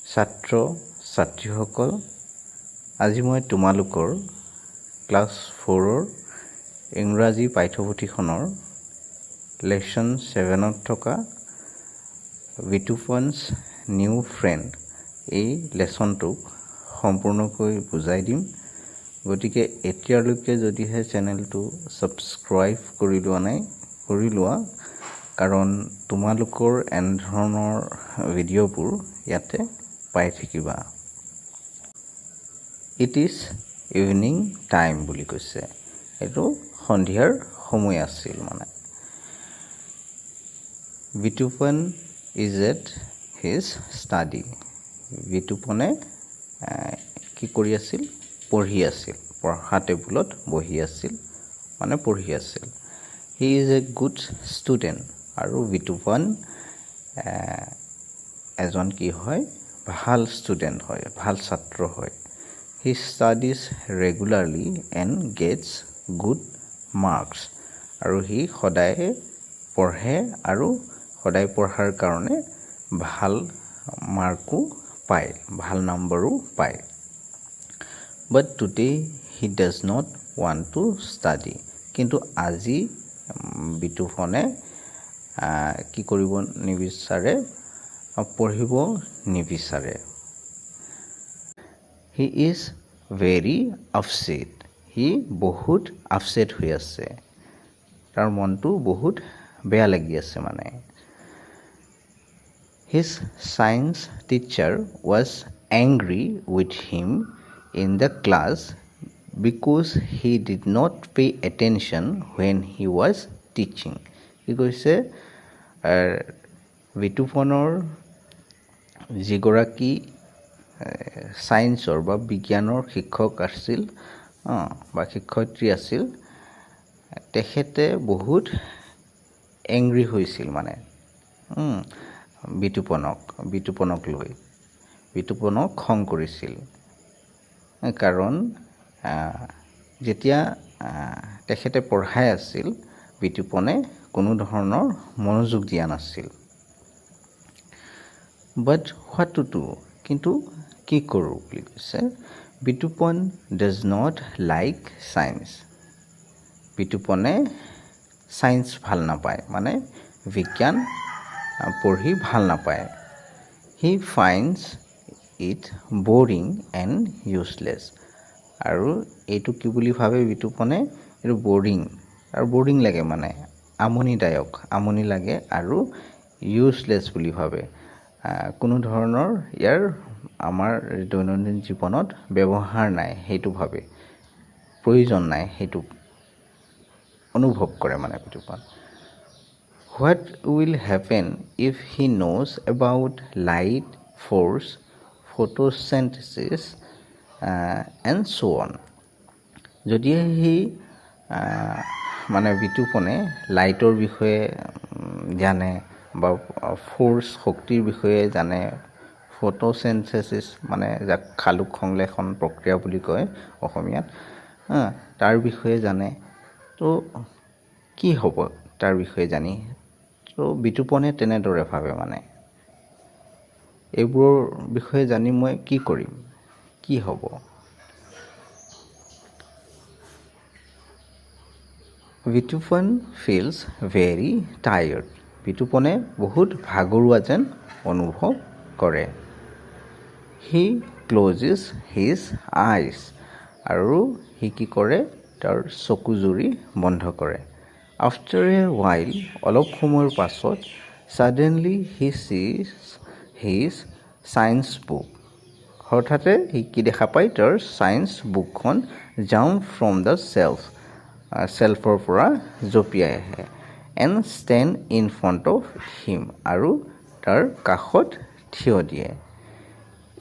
ছাত্ৰ ছাত্ৰীসকল, আজি মই তোমালোকৰ ক্লাছ 4ৰ ইংৰাজী পাঠ্যপুথিখনৰ লেচন 7ত থকা বিটুপনছ নিউ ফ্ৰেণ্ড এই লেচনটোক সম্পূৰ্ণকৈ বুজাই দিম। গতিকে এতিয়ালৈকে যদিহে চেনেলটো ছাবস্ক্ৰাইব কৰি লোৱা নাই, কৰি লোৱা, কাৰণ তোমালোকৰ এনেধৰণৰ ভিডিঅ'বোৰ ইয়াতে পাই থাকিবা। ইট ইজ ইভিনিং টাইম বুলি কৈছে, এইটো সন্ধিয়াৰ সময় আছিল। মানে Bitupan is at his study. বিটুপনে কি কৰি আছিল? পঢ়ি আছিল, পঢ়া টেবুলত বহি আছিল, মানে পঢ়ি আছিল। He is a good student, আৰু বিটুপন এজন কি হয়? ভাল ষ্টুডেণ্ট হয়, ভাল ছাত্ৰ হয়। He studies regularly and gets good marks, আৰু সি সদায় পঢ়ে আৰু সদায় পঢ়াৰ কাৰণে ভাল মাৰ্কো পায়, ভাল নম্বৰো পায়। But today he does not want to study, কিন্তু আজি বিটুপনে কি কৰিব নিবিচাৰে? পঢ়িব নিবিচাৰে। হি ইজ ভেৰি আপছেট, সি বহুত আপছেট হৈ আছে, তাৰ মনটো বহুত বেয়া লাগি আছে। মানে his science teacher was angry with him in the class because he did not pay attention when he was teaching. কি কৈছে? বিটুপনৰ যিগৰাকী ছায়েন্সৰ বা বিজ্ঞানৰ শিক্ষক আছিল বা শিক্ষয়িত্ৰী আছিল, তেখেতে বহুত এংগ্ৰি হৈছিল। মানে বিটুপনক লৈ বিটুপনক খং কৰিছিল। কাৰণ যেতিয়া তেখেতে পঢ়াই আছিল, বিটুপনে কোনো ধৰণৰ মনোযোগ দিয়া নাছিল। বাট হোৱাট টু ডু, কিন্তু কি কৰোঁ বুলি কৈছে। Bitupan does not like science. বিটুপনে ছায়েন্স ভাল নাপায়, মানে বিজ্ঞান পঢ়ি ভাল নাপায়। He finds it boring and useless, আৰু এইটো কি বুলি ভাবে বিটুপনে? এইটো বৰিং, আৰু বৰিং লাগে, মানে আমনিদায়ক, আমনি লাগে, আৰু ইউজলেছ বুলি ভাবে। কোনো ধৰণৰ ইয়াৰ আমাৰ দৈনন্দিন জীৱনত ব্যৱহাৰ নাই, সেইটো ভাবে, প্ৰয়োজন নাই, সেইটো অনুভৱ কৰে মানে Bitupan. What will happen if he knows about light force, photosynthesis and so' on. যদিহে সি মানে বিটুপনে লাইটৰ বিষয়ে জানে, বা ফ'ৰ্চ শক্তিৰ বিষয়ে জানে, ফটোচিনথেছিছ মানে যাক সালোক সংশ্লেষণ প্ৰক্ৰিয়া বুলি কয় অসমীয়াত, তাৰ বিষয়ে জানে, তো কি হ'ব তাৰ বিষয়ে জানি? তো বিটুপনে তেনেদৰে ভাবে, মানে এইবোৰৰ বিষয়ে জানি মই কি কৰিম, কি হ'ব? Bitupan feels very tired. বিটুপনে বহুত ভাগৰুৱা যেন অনুভৱ কৰে। হি ক্ল'জেছ হিজ আইজ, আৰু সি কি কৰে? তাৰ চকুজুৰি বন্ধ কৰে। আফটাৰ এ ৱাইল, অলপ সময়ৰ পাছত, ছাডেনলি হি চিজ হিজ ছায়েন্স বুক। হঠাতে সি কি দেখা পায়? তাৰ ছায়েন্স বুকখন জাম্প ফ্ৰম দ্য চেল্ফৰ পৰা জঁপিয়াই আহে। And stand in front of him, আৰু তাৰ কাষত থিয় দিয়ে।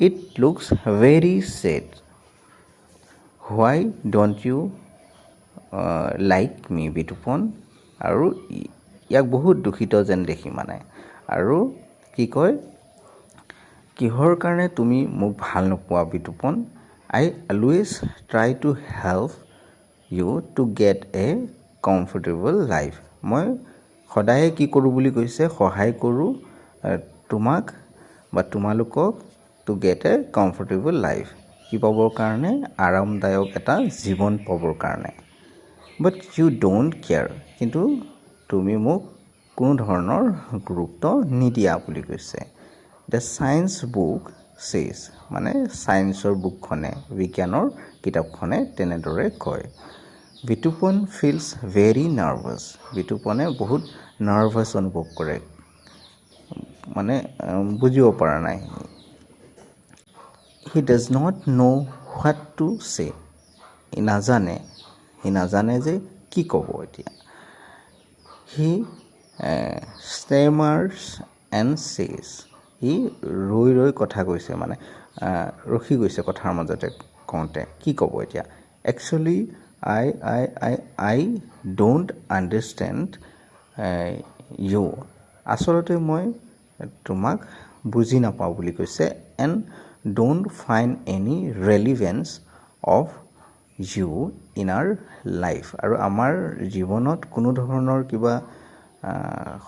It looks very sad. Why don't you like me Bitupan, আৰু ইয়াক বহুত দুখিত যেন দেখি, মানে আৰু কি কয়? কিহৰ কাৰণে তুমি মোক ভাল নোপোৱা Bitupan? I always try to help you to get a comfortable life. মই সদায়ে কি কৰোঁ বুলি কৈছে? সহায় কৰোঁ তোমাক বা তোমালোকক two get a comfortable life, কি পাবৰ কাৰণে? আৰামদায়ক এটা জীৱন পাবৰ কাৰণে। বাট ইউ ডোণ্ট কেয়াৰ, কিন্তু তুমি মোক কোনো ধৰণৰ গুৰুত্ব নিদিয়া বুলি কৈছে। দ্য চায়েন্স বুক চেজ, মানে চায়েন্সৰ বুকখনে, বিজ্ঞানৰ কিতাপখনে তেনেদৰে কয়। বিতুপন ফিলছ ভেৰি নাৰ্ভাছ, বিতুপনে বহুত নাৰ্ভাছ অনুভৱ কৰে, মানে বুজিব পৰা নাই। He does not know' what to say, সি নাজানে যে কি ক'ব এতিয়া। হি ষ্টেমাৰ্ছ এণ্ড চেজ, সি ৰৈ কথা কৈছে, মানে ৰখি গৈছে কথাৰ মাজতে কওঁতে, কি ক'ব এতিয়া। Actually I don't understand you, আচলতে মই তোমাক বুজি নাপাওঁ বুলি কৈছে। And don't find any relevance of you in our life, আৰু আমাৰ জীৱনত কোনো ধৰণৰ কিবা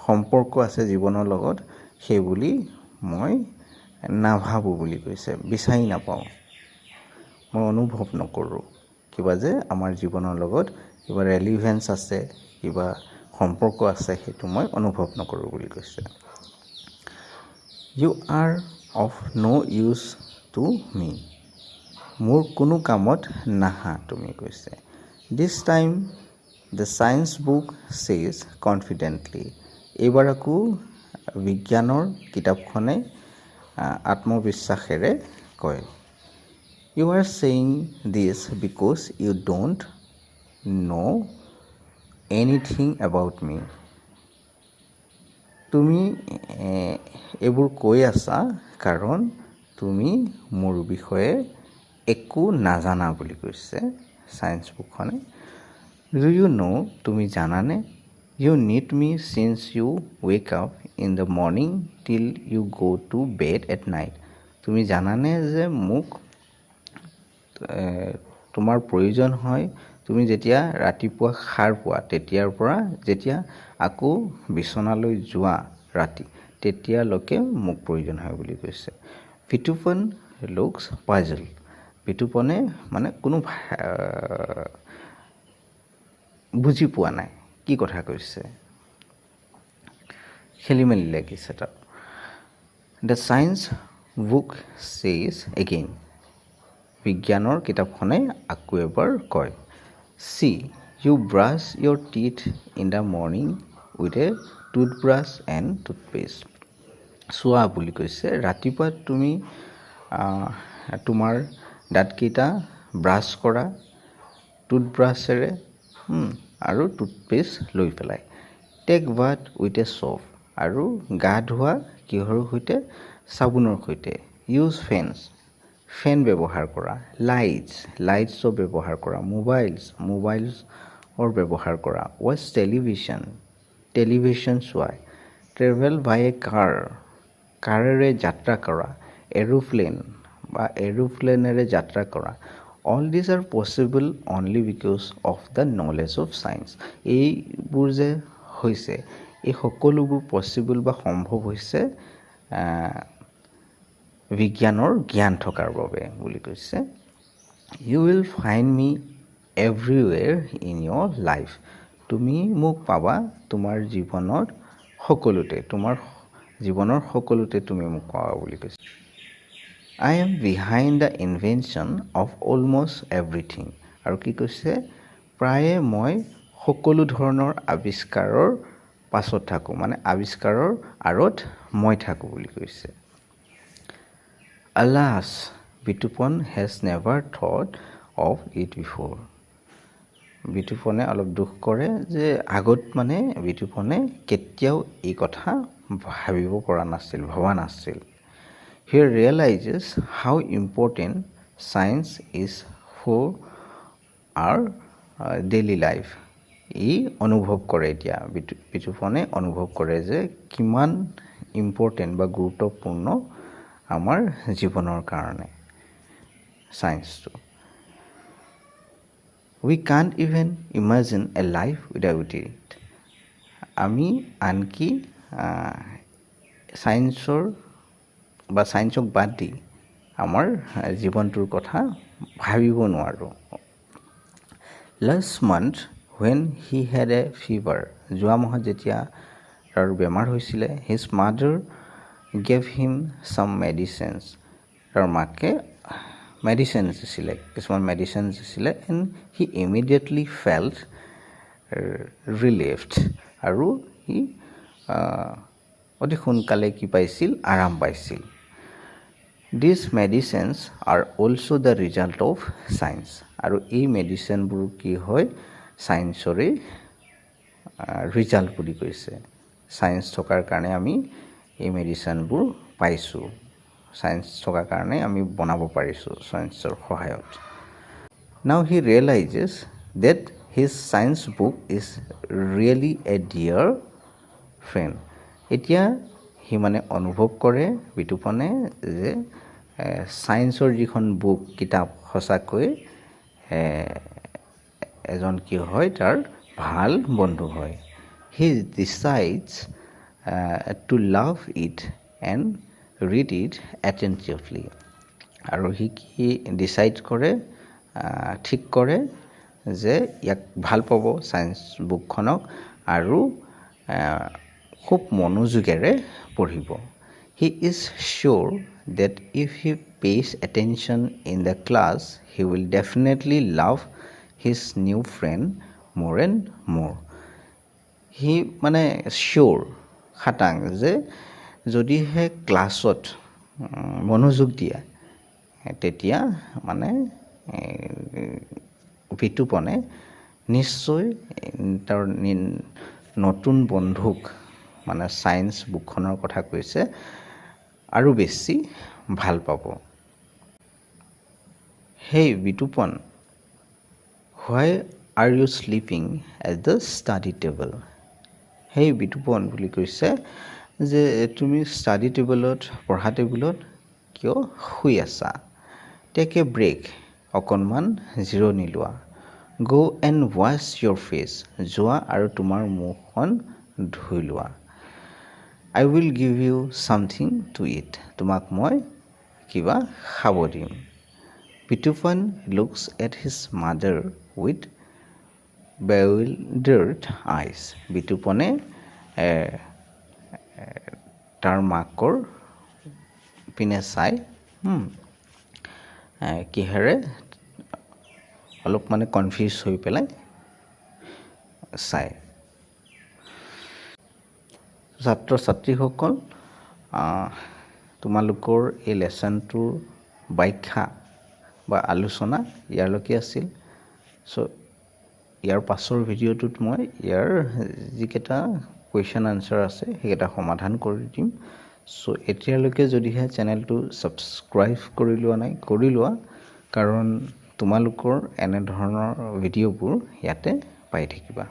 সম্পৰ্ক আছে জীৱনৰ লগত, সেইবুলি মই নাভাবোঁ বুলি কৈছে, বিচাৰি নাপাওঁ, মই অনুভৱ নকৰোঁ কিবা যে আমাৰ জীৱনৰ লগত কিবা ৰেলিভেঞ্চ আছে, কিবা সম্পৰ্ক আছে, সেইটো মই অনুভৱ নকৰোঁ বুলি কৈছে। You are of no' use to me, মোৰ কোনো কামত নাহা তুমি কৈছে। This time the science book says confidently, এইবাৰ আকৌ বিজ্ঞানৰ কিতাপখনে আত্মবিশ্বাসেৰে কয়। You are saying this because you don't know' anything about me, তুমি এইবোৰ কৈ আছা কাৰণ তুমি মোৰ বিষয়ে একো নাজানা বুলি কৈছে চায়েন্স বুকখনে। ডু ইউ ন', তুমি জানানে? You need me since you wake up in the morning till you go' to bed at night, তুমি জানানে যে মোক তোমাৰ প্ৰয়োজন হয়, তুমি যেতিয়া ৰাতিপুৱা সাৰ পোৱা তেতিয়াৰ পৰা যেতিয়া আকৌ বিচনালৈ যোৱা ৰাতি, তেতিয়ালৈকে মোক প্ৰয়োজন হয় বুলি কৈছে। বিতুপন লুকছ পাজল, বিতুপনে মানে কোনো বুজি পোৱা নাই কি কথা কৈছে, খেলি মেলি লাগিছে তাত। The science book says again, বিজ্ঞানৰ কিতাপখনে আকৌ এবাৰ কয়। See you brush your teeth in the morning with a toothbrush and toothpaste, চোৱা বুলি কৈছে, ৰাতিপুৱা তুমি তোমাৰ দাঁতকেইটা ব্ৰাছ কৰা টুথব্ৰাছেৰে আৰু টুথপেষ্ট লৈ পেলাই। Take bath with a soap, আৰু গা ধোৱা কিহৰ সৈতে? চাবোনৰ সৈতে। ইউজ ফেন ব্যৱহাৰ কৰা। লাইটছৰ ব্যৱহাৰ কৰা। মোবাইলছৰ ব্যৱহাৰ কৰা। ৱাচ টেলিভিশ্যন চোৱা। ট্ৰেভেল বাই এ কাৰেৰে যাত্ৰা কৰা। এৰোপ্লেনেৰে যাত্ৰা কৰা। All this R possible only because of the knowledge of science, এইবোৰ যে হৈছে, এই সকলোবোৰ পচিবল বা সম্ভৱ হৈছে বিজ্ঞানৰ জ্ঞান থকাৰ বাবে বুলি কৈছে। You will find me everywhere in your life, তুমি মোক পাবা তোমাৰ জীৱনৰ সকলোতে তুমি মোক পাবা বুলি কৈছে। I am behind the invention of almost everything, আৰু কি কৈছে? প্ৰায়ে মই সকলো ধৰণৰ আৱিষ্কাৰৰ পাছত থাকোঁ, মানে আৱিষ্কাৰৰ আঁৰত মই থাকোঁ বুলি কৈছে। Alas Bitupan has never thought of it before, বিতুপনে অলপ দুখ কৰে যে আগত মানে বিতুপনে কেতিয়াও এই কথা ভাবিব পৰা নাছিল, ভবা নাছিল। He realises how important science is for our daily life, ই অনুভৱ কৰে এতিয়া, বিতুপনে অনুভৱ কৰে যে কিমান ইম্পৰ্টেণ্ট বা গুৰুত্বপূৰ্ণ আমাৰ জীৱনৰ কাৰণে চায়েন্সটো। We can't even imagine a life without it, আমি আনকি চায়েন্সক বাদ দি আমাৰ জীৱনটোৰ কথা ভাবিব নোৱাৰোঁ last month when he had a fever যোৱা মাহত যেতিয়া তাৰ বেমাৰ হৈছিলে his mother gave him some medicines তাৰ মাকে medicines দিছিলে কিছুমান medicines দিছিলে and he immediately felt relieved আৰু he অতি সোনকালে কি পাইছিল আৰাম পাইছিল These medicines are also the result of science আৰু এই মেডিচিনবোৰ কি হয় সায়েন্সৰে ৰিজাল্ট বুলি কৈছে সায়েন্স থকাৰ কাৰণে আমি এই মেডিচিনবোৰ পাইছো সায়েন্স থকাৰ কাৰণে আমি বনাব পাৰিছো সায়েন্সৰ সহায়ত Now he realizes that his science book is really a dear friend এতিয়া হি মানে অনুভৱ কৰে বিতুপনে যে সায়েন্সৰ যিখন বুক কিতাপ সঁচাকৈ এজন কি হয় তাৰ ভাল বন্ধু হয় he decides to love it and read it attentively আৰু হি কি ডিসাইড কৰে ঠিক কৰে যে ইয়াক ভাল পাব সায়েন্স বুকখনক আৰু খুব মনোযোগেৰে পঢ়িব He is sure that if he pays attention in the class, he will definitely love his new friend more and more. He মানে sure খাটাং যে যদিহে ক্লাছত মনোযোগ দিয়ে তেতিয়া মানে বিতুপনে নিশ্চয় তাৰ নতুন বন্ধুক মানে সায়েন্স বুকখনৰ কথা কৈছে আৰু বেছি ভাল পাব Hey Bitupan why are you sleeping at the study table Hey Bitupan বুলি কৈছে যে তুমি ষ্টাডি টেবলত পঢ়া টেবুলত কিয় শুই আছা টেক এ ব্ৰেক অকণমান জিৰণি লোৱা Go and wash your face যোৱা আৰু তোমাৰ মুখখন ধুই লোৱা I will give you something to eat. তোমাক মই কিবা খাব দিম Bitupon looks at his mother with bewildered eyes. বিতুপনে তাৰ মাকৰ পিনে চাই কিহেৰে অলপ মানে কনফিউজ হৈ পেলাই চাই ছাত্ৰ ছাত্ৰীসকল তোমালোকৰ এই লেসনটোৰ ব্যাখ্যা বা আলোচনা ইয়ালৈকে আছিল সো ইয়াৰ পাছৰ ভিডিঅ'টোত মই ইয়াৰ যিকেইটা কোৱেশ্চন আনসাৰ আছে সেইকেইটা সমাধান কৰি দিম সো এতিয়ালৈকে যদিহে চেনেলটো সাবস্ক্ৰাইব কৰি লোৱা নাই কৰি লোৱা কাৰণ তোমালোকৰ এনে ধৰণৰ ভিডিঅ'বোৰ ইয়াতে পাই থাকিবা